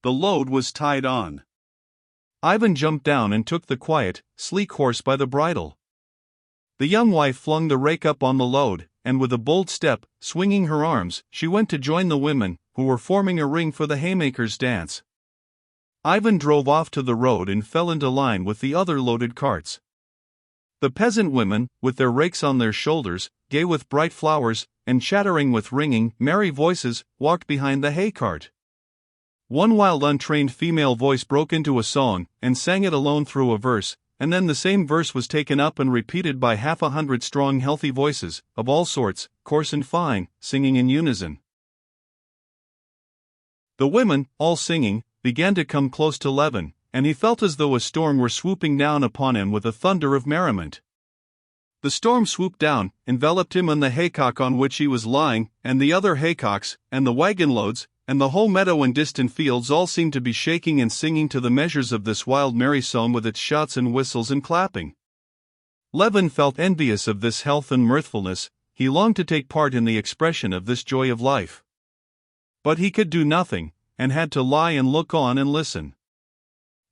The load was tied on. Ivan jumped down and took the quiet, sleek horse by the bridle. The young wife flung the rake up on the load, and with a bold step, swinging her arms, she went to join the women, who were forming a ring for the haymakers' dance. Ivan drove off to the road and fell into line with the other loaded carts. The peasant women, with their rakes on their shoulders, gay with bright flowers, and chattering with ringing, merry voices, walked behind the hay cart. One wild untrained female voice broke into a song, and sang it alone through a verse, and then the same verse was taken up and repeated by 100 strong healthy voices, of all sorts, coarse and fine, singing in unison. The women, all singing, began to come close to Levin, and he felt as though a storm were swooping down upon him with a thunder of merriment. The storm swooped down, enveloped him and the haycock on which he was lying, and the other haycocks, and the wagon loads, and the whole meadow and distant fields all seemed to be shaking and singing to the measures of this wild merry song with its shouts and whistles and clapping. Levin felt envious of this health and mirthfulness. He longed to take part in the expression of this joy of life. But he could do nothing, and had to lie and look on and listen.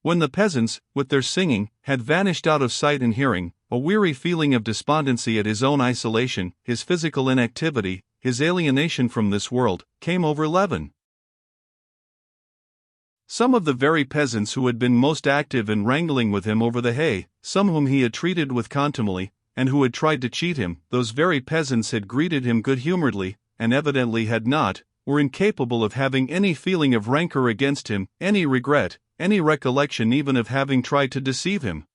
When the peasants, with their singing, had vanished out of sight and hearing, a weary feeling of despondency at his own isolation, his physical inactivity, his alienation from this world, came over Levin. Some of the very peasants who had been most active in wrangling with him over the hay, some whom he had treated with contumely, and who had tried to cheat him, those very peasants had greeted him good-humoredly, and evidently had not, were incapable of having any feeling of rancor against him, any regret, any recollection even of having tried to deceive him.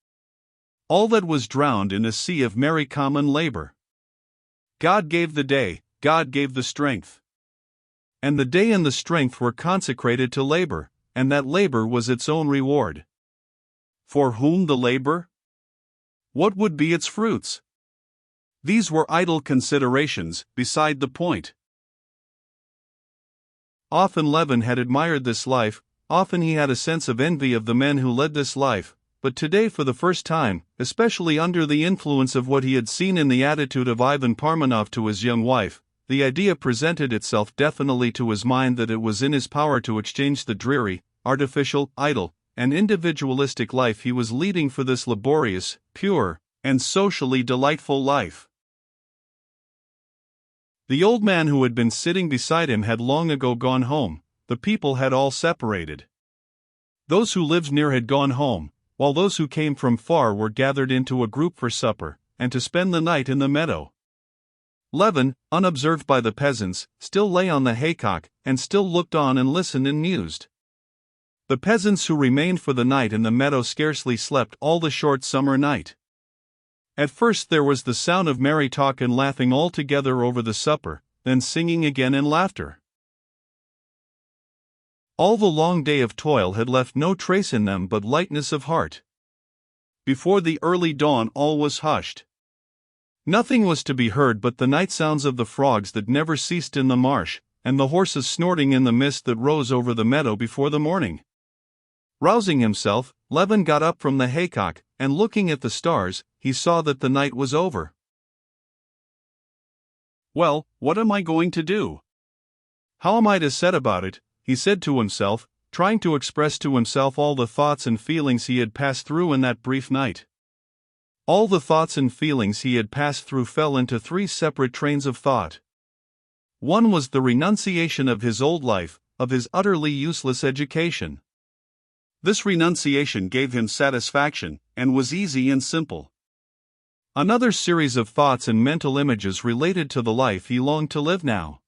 All that was drowned in a sea of merry common labor. God gave the day, God gave the strength. And the day and the strength were consecrated to labor, and that labor was its own reward. For whom the labor? What would be its fruits? These were idle considerations, beside the point. Often Levin had admired this life, often he had a sense of envy of the men who led this life, but today for the first time, especially under the influence of what he had seen in the attitude of Ivan Parmenov to his young wife, the idea presented itself definitely to his mind that it was in his power to exchange the dreary, artificial, idle, and individualistic life he was leading for this laborious, pure, and socially delightful life. The old man who had been sitting beside him had long ago gone home. The people had all separated. Those who lived near had gone home, while those who came from far were gathered into a group for supper, and to spend the night in the meadow. Levin, unobserved by the peasants, still lay on the haycock, and still looked on and listened and mused. The peasants who remained for the night in the meadow scarcely slept all the short summer night. At first there was the sound of merry talk and laughing all together over the supper, then singing again and laughter. All the long day of toil had left no trace in them but lightness of heart. Before the early dawn all was hushed. Nothing was to be heard but the night sounds of the frogs that never ceased in the marsh, and the horses snorting in the mist that rose over the meadow before the morning. Rousing himself, Levin got up from the haycock, and looking at the stars, he saw that the night was over. Well, what am I going to do? How am I to set about it? He said to himself, trying to express to himself all the thoughts and feelings he had passed through in that brief night. All the thoughts and feelings he had passed through fell into three separate trains of thought. One was the renunciation of his old life, of his utterly useless education. This renunciation gave him satisfaction, and was easy and simple. Another series of thoughts and mental images related to the life he longed to live now.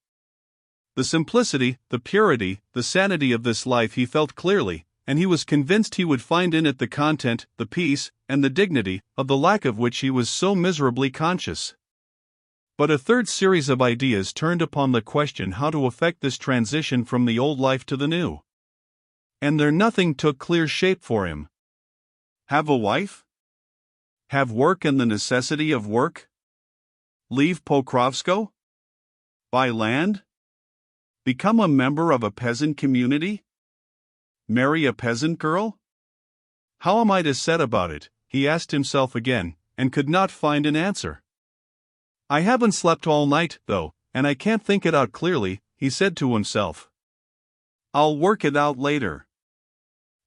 The simplicity, the purity, the sanity of this life he felt clearly, and he was convinced he would find in it the content, the peace, and the dignity, of the lack of which he was so miserably conscious. But a third series of ideas turned upon the question how to effect this transition from the old life to the new. And there nothing took clear shape for him. Have a wife? Have work and the necessity of work? Leave Pokrovsko? Buy land? Become a member of a peasant community? Marry a peasant girl? How am I to set about it? He asked himself again, and could not find an answer. I haven't slept all night, though, and I can't think it out clearly, he said to himself. I'll work it out later.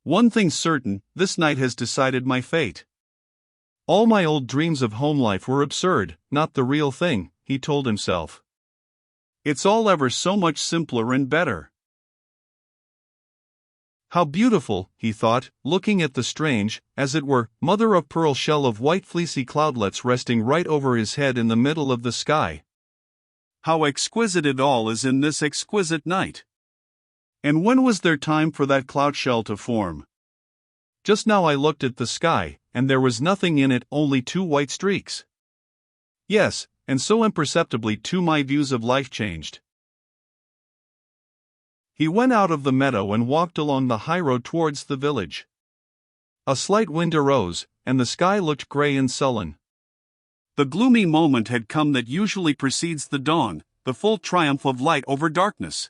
One thing's certain, this night has decided my fate. All my old dreams of home life were absurd, not the real thing, he told himself. It's all ever so much simpler and better. How beautiful, he thought, looking at the strange, as it were, mother-of-pearl shell of white fleecy cloudlets resting right over his head in the middle of the sky. How exquisite it all is in this exquisite night. And when was there time for that cloud shell to form? Just now I looked at the sky, and there was nothing in it, only two white streaks. Yes, and so imperceptibly too my views of life changed. He went out of the meadow and walked along the high road towards the village. A slight wind arose, and the sky looked grey and sullen. The gloomy moment had come that usually precedes the dawn, the full triumph of light over darkness.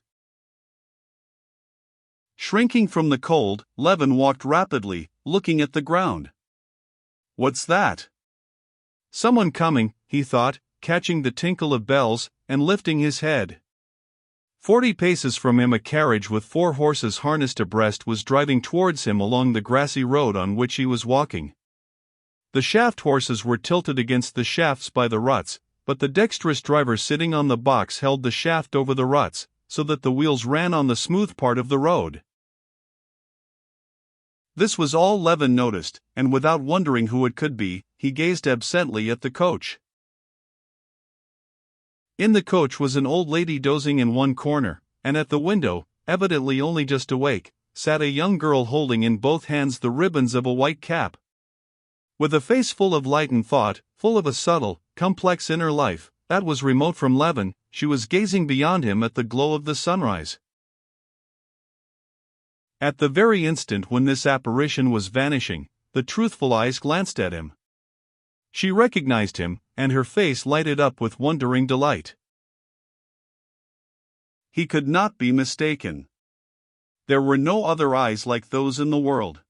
Shrinking from the cold, Levin walked rapidly, looking at the ground. What's that? Someone coming, he thought, catching the tinkle of bells, and lifting his head. 40 paces from him a carriage with 4 horses harnessed abreast was driving towards him along the grassy road on which he was walking. The shaft horses were tilted against the shafts by the ruts, but the dexterous driver sitting on the box held the shaft over the ruts, so that the wheels ran on the smooth part of the road. This was all Levin noticed, and without wondering who it could be, he gazed absently at the coach. In the coach was an old lady dozing in one corner, and at the window, evidently only just awake, sat a young girl holding in both hands the ribbons of a white cap. With a face full of light and thought, full of a subtle, complex inner life, that was remote from Levin, she was gazing beyond him at the glow of the sunrise. At the very instant when this apparition was vanishing, the truthful eyes glanced at him. She recognized him, and her face lighted up with wondering delight. He could not be mistaken. There were no other eyes like those in the world.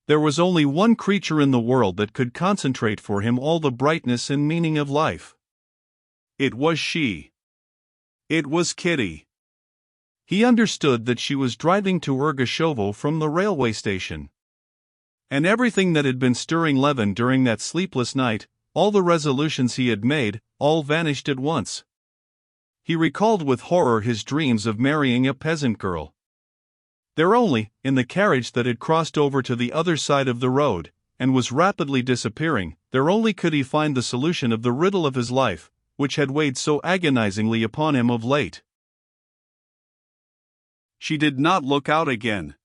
There was only one creature in the world that could concentrate for him all the brightness and meaning of life. It was she. It was Kitty. He understood that she was driving to Ergoshovo from the railway station. And everything that had been stirring Levin during that sleepless night, all the resolutions he had made, all vanished at once. He recalled with horror his dreams of marrying a peasant girl. There only, in the carriage that had crossed over to the other side of the road, and was rapidly disappearing, there only could he find the solution of the riddle of his life, which had weighed so agonizingly upon him of late. She did not look out again.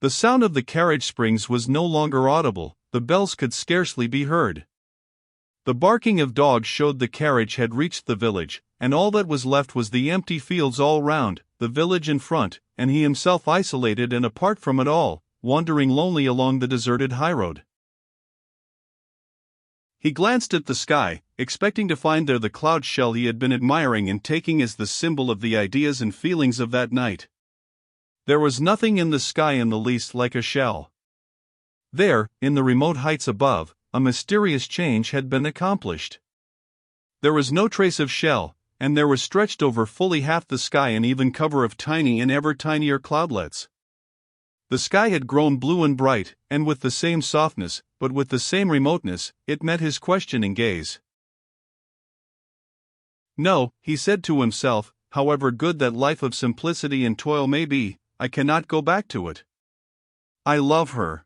The sound of the carriage springs was no longer audible, the bells could scarcely be heard. The barking of dogs showed the carriage had reached the village, and all that was left was the empty fields all round, the village in front, and he himself isolated and apart from it all, wandering lonely along the deserted highroad. He glanced at the sky, expecting to find there the cloud shell he had been admiring and taking as the symbol of the ideas and feelings of that night. There was nothing in the sky in the least like a shell. There, in the remote heights above, a mysterious change had been accomplished. There was no trace of shell, and there was stretched over fully half the sky an even cover of tiny and ever tinier cloudlets. The sky had grown blue and bright, and with the same softness, but with the same remoteness, it met his questioning gaze. No, he said to himself, however good that life of simplicity and toil may be, I cannot go back to it. I love her.